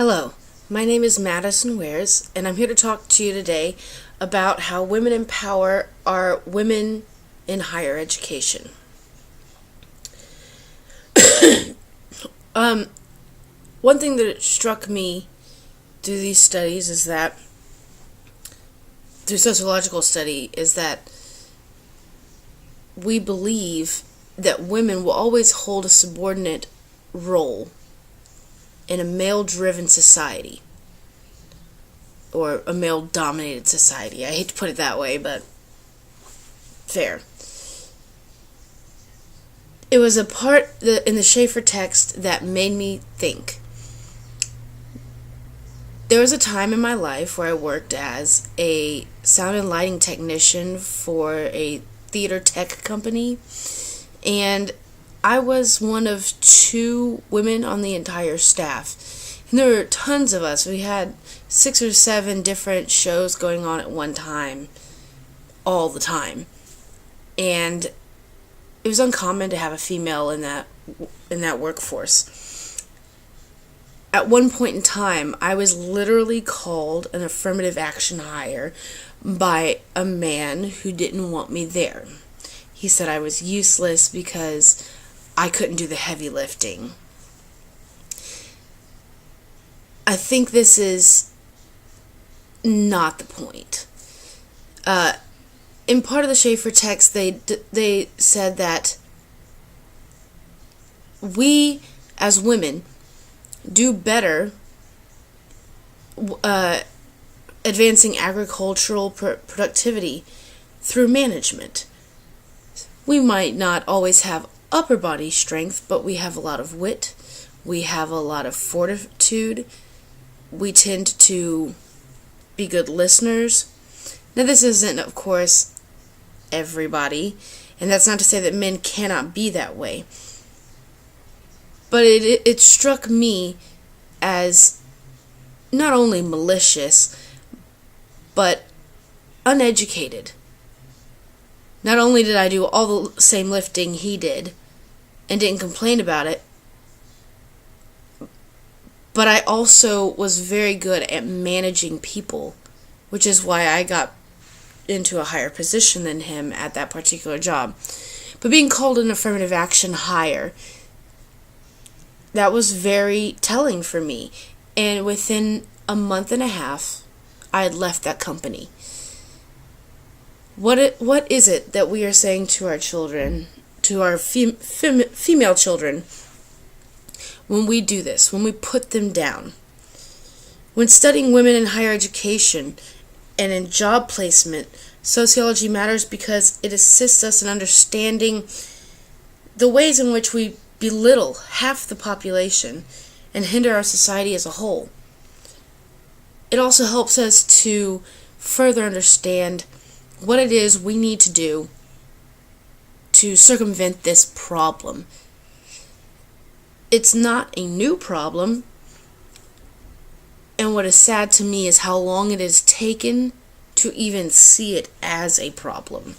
Hello, my name is Madison Wares, and I'm here to talk to you today about how women empower our women in higher education. One thing that struck me through these studies is that, through sociological study, is that we believe that women will always hold a subordinate role in a male-driven society, or a male-dominated society. I hate to put it that way, but fair. It was a part in the Schaeffer text that made me think. There was a time in my life where I worked as a sound and lighting technician for a theater tech company, and I was one of 2 women on the entire staff. And there were tons of us. We had 6 or 7 different shows going on at one time, all the time. And it was uncommon to have a female in that workforce. At one point in time, I was literally called an affirmative action hire by a man who didn't want me there. He said I was useless because I couldn't do the heavy lifting. I think this is not the point. In part of the Schaeffer text, they said that we, as women, do better advancing agricultural productivity through management. We might not always have upper body strength, but we have a lot of wit. We have a lot of fortitude. We tend to be good listeners. Now, this isn't, of course, everybody, and that's not to say that men cannot be that way. But it struck me as not only malicious, but uneducated. Not only did I do all the same lifting he did, and didn't complain about it, but I also was very good at managing people, which is why I got into a higher position than him at that particular job. But being called an affirmative action hire, that was very telling for me. And within a month and a half, I had left that company. What is it that we are saying to our children, to our female children, when we do this, when we put them down? When studying women in higher education and in job placement, sociology matters because it assists us in understanding the ways in which we belittle half the population and hinder our society as a whole. It also helps us to further understand what it is we need to do to circumvent this problem. It's not a new problem, and what is sad to me is how long it has taken to even see it as a problem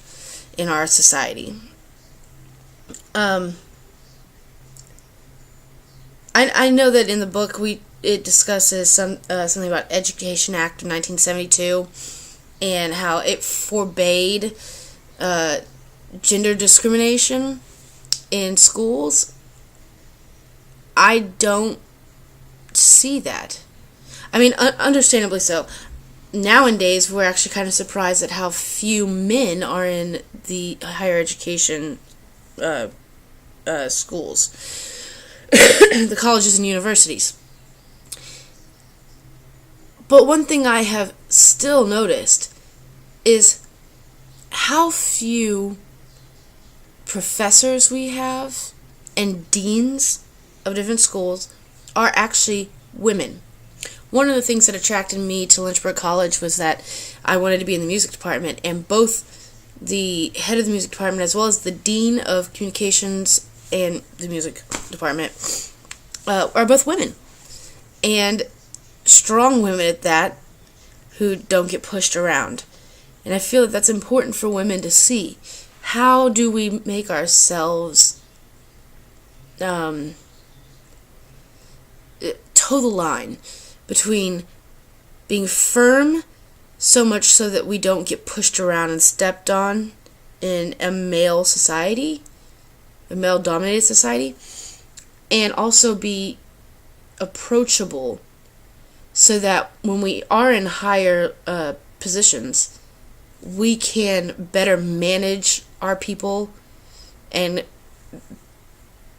in our society. I know that in the book it discusses something about Education Act of 1972 and how it forbade gender discrimination in schools. I don't see that. I mean, understandably so. Nowadays, we're actually kind of surprised at how few men are in the higher education schools, the colleges and universities. But one thing I have still noticed is how few professors we have and deans of different schools are actually women. One of the things that attracted me to Lynchburg College was that I wanted to be in the music department, and both the head of the music department as well as the dean of communications and the music department are both women. And strong women at that, who don't get pushed around. And I feel that that's important for women to see. How do we make ourselves toe the line between being firm so much so that we don't get pushed around and stepped on in a male society, a male-dominated society, and also be approachable so that when we are in higher positions, we can better manage our people and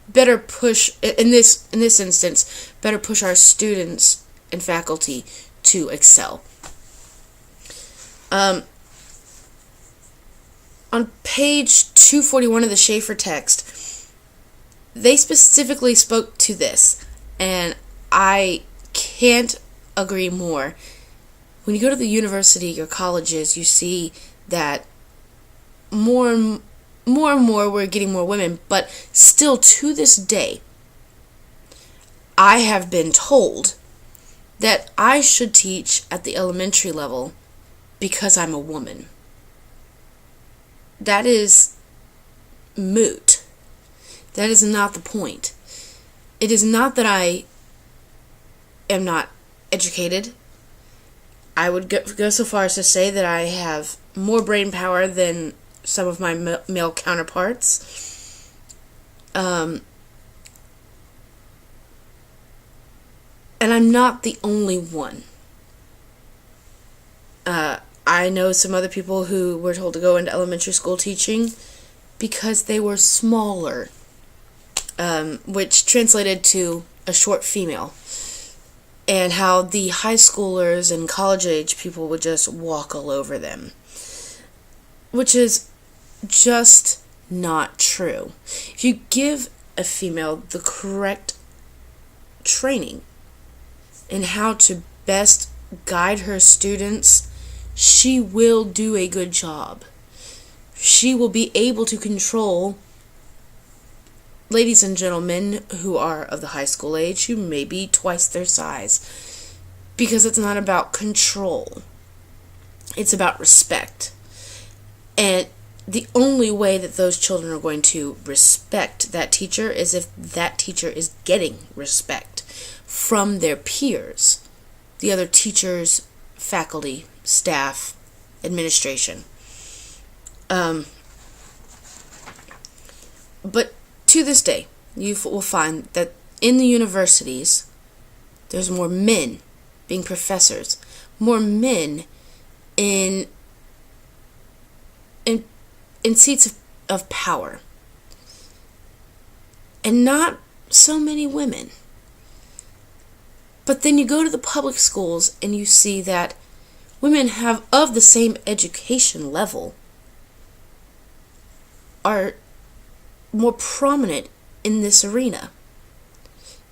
better push, in this instance, better push our students and faculty to excel. On page 241 of the Schaeffer text, they specifically spoke to this, and I can't agree more. When you go to the university or colleges, you see that more and more we're getting more women, but still to this day, I have been told that I should teach at the elementary level because I'm a woman. That is moot. That is not the point. It is not that I am not educated. I would go so far as to say that I have more brain power than some of my male counterparts. And I'm not the only one. I know some other people who were told to go into elementary school teaching because they were smaller, which translated to a short female. And how the high schoolers and college age people would just walk all over them. Which is just not true. If you give a female the correct training in how to best guide her students, she will do a good job. She will be able to control ladies and gentlemen who are of the high school age, who may be twice their size. Because it's not about control. It's about respect. And the only way that those children are going to respect that teacher is if that teacher is getting respect from their peers, the other teachers, faculty, staff, administration. But to this day, you will find that in the universities, there's more men being professors, more men in seats of power, and not so many women. But then you go to the public schools and you see that women have of the same education level are more prominent in this arena.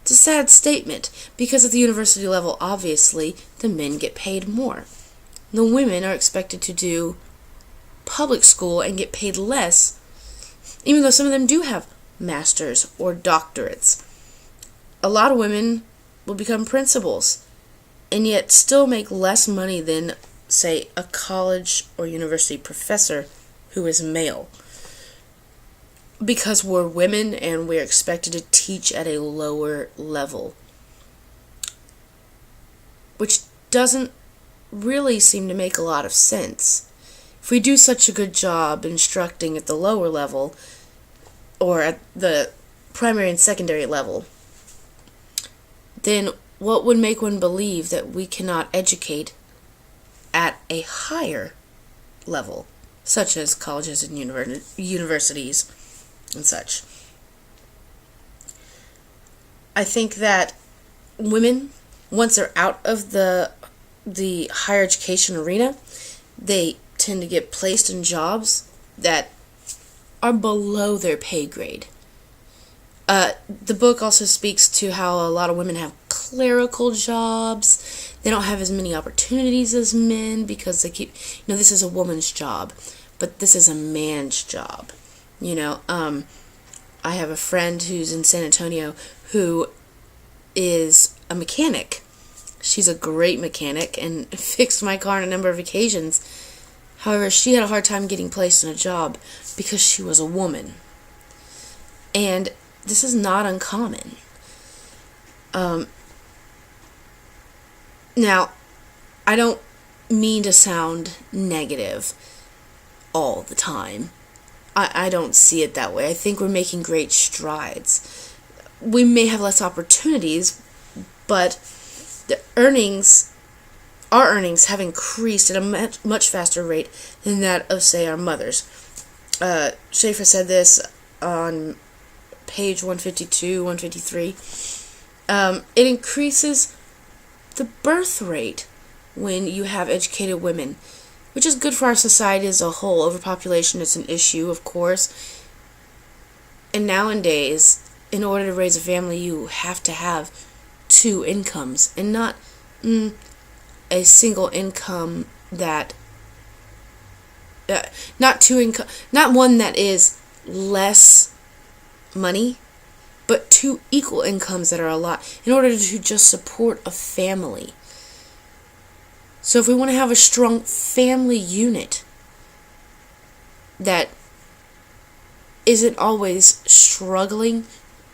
It's a sad statement, because at the university level, obviously, the men get paid more. The women are expected to do public school and get paid less, even though some of them do have masters or doctorates. A lot of women will become principals and yet still make less money than, say, a college or university professor who is male. Because we're women and we're expected to teach at a lower level. Which doesn't really seem to make a lot of sense. If we do such a good job instructing at the lower level, or at the primary and secondary level, then what would make one believe that we cannot educate at a higher level, such as colleges and universities and such? I think that women, once they're out of the higher education arena, they tend to get placed in jobs that are below their pay grade. The book also speaks to how a lot of women have clerical jobs. They don't have as many opportunities as men because they keep, this is a woman's job, but this is a man's job. I have a friend who's in San Antonio who is a mechanic. She's a great mechanic and fixed my car on a number of occasions. However, she had a hard time getting placed in a job because she was a woman. And this is not uncommon. Now, I don't mean to sound negative all the time. I don't see it that way. I think we're making great strides. We may have less opportunities, but our earnings have increased at a much faster rate than that of, say, our mothers. Schaefer said this on page 152, 153. It increases the birth rate when you have educated women, which is good for our society as a whole. Overpopulation is an issue, of course. And nowadays, in order to raise a family, you have to have two incomes, and not a single income that not one that is less money, but two equal incomes that are a lot, in order to just support a family. So if we want to have a strong family unit that isn't always struggling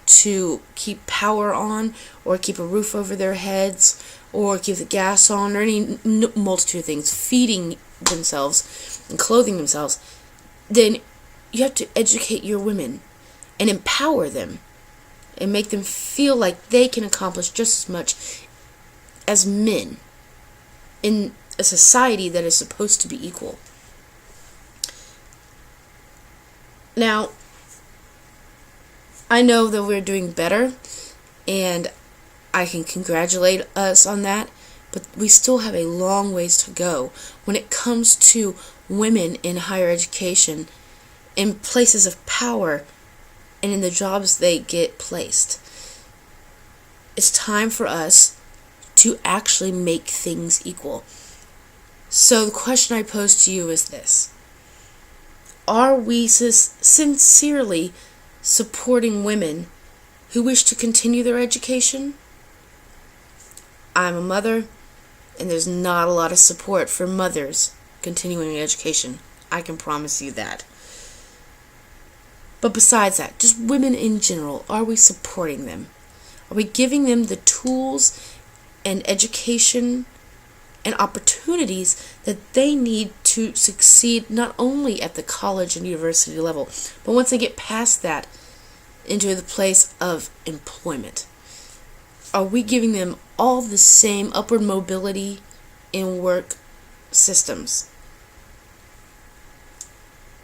to keep power on, or keep a roof over their heads, or keep the gas on, or any multitude of things, feeding themselves and clothing themselves, then you have to educate your women and empower them and make them feel like they can accomplish just as much as men in a society that is supposed to be equal. Now, I know that we're doing better, and I can congratulate us on that, but we still have a long ways to go when it comes to women in higher education, in places of power, and in the jobs they get placed. It's time for us to actually make things equal. So the question I pose to you is this: are we sincerely supporting women who wish to continue their education? I'm a mother, and there's not a lot of support for mothers continuing education. I can promise you that. But besides that, just women in general, are we supporting them? Are we giving them the tools and education and opportunities that they need to succeed, not only at the college and university level, but once they get past that, into the place of employment? Are we giving them all the same upward mobility in work systems?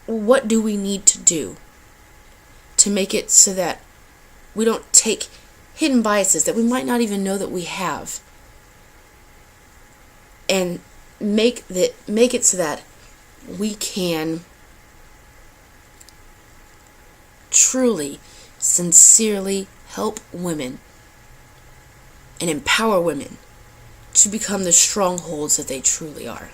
What do we need to do to make it so that we don't take hidden biases that we might not even know that we have, and make it so that we can truly, sincerely help women and empower women to become the strongholds that they truly are?